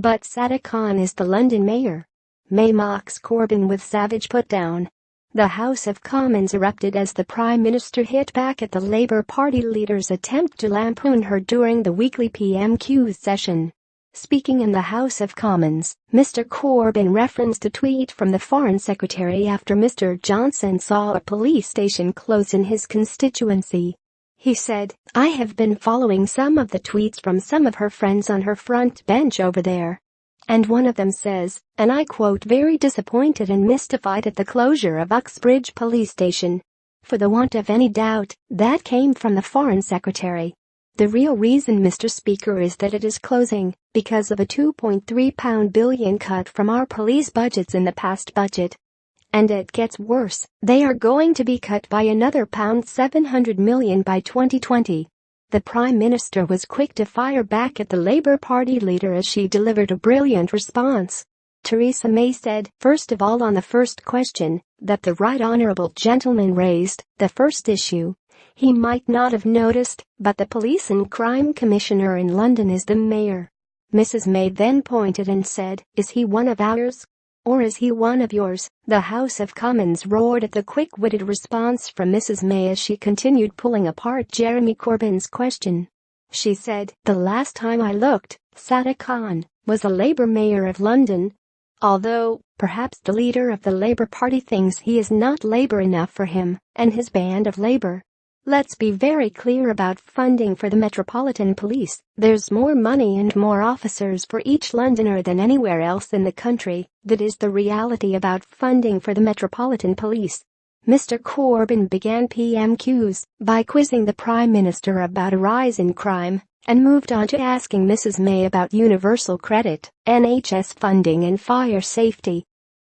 But Sadiq Khan is the London mayor. May mocks Corbyn with savage put-down. The House of Commons erupted as the Prime Minister hit back at the Labour Party leader's attempt to lampoon her during the weekly PMQs session. Speaking in the House of Commons, Mr. Corbyn referenced a tweet from the Foreign Secretary after Mr. Johnson saw a police station close in his constituency. He said, "I have been following some of the tweets from some of her friends on her front bench over there. And one of them says, and I quote, very disappointed and mystified at the closure of Uxbridge police station. For the want of any doubt, that came from the Foreign Secretary. The real reason, Mr. Speaker, is that it is closing because of a £2.3 billion cut from our police budgets in the past budget. And it gets worse, they are going to be cut by another £700 million by 2020. The Prime Minister was quick to fire back at the Labour Party leader as she delivered a brilliant response. Theresa May said, first of all, on the first question that the Right Honourable Gentleman raised, the first issue, he might not have noticed, but the Police and Crime Commissioner in London is the mayor. Mrs. May then pointed and said, is he one of ours? Or is he one of yours? The House of Commons roared at the quick-witted response from Mrs. May as she continued pulling apart Jeremy Corbyn's question. She said, the last time I looked, Sadiq Khan was the Labour mayor of London. Although, perhaps the leader of the Labour Party thinks he is not Labour enough for him and his band of Labour. Let's be very clear about funding for the Metropolitan Police. There's more money and more officers for each Londoner than anywhere else in the country. That is the reality about funding for the Metropolitan Police. Mr. Corbyn began PMQs by quizzing the Prime Minister about a rise in crime and moved on to asking Mrs. May about universal credit, NHS funding and fire safety.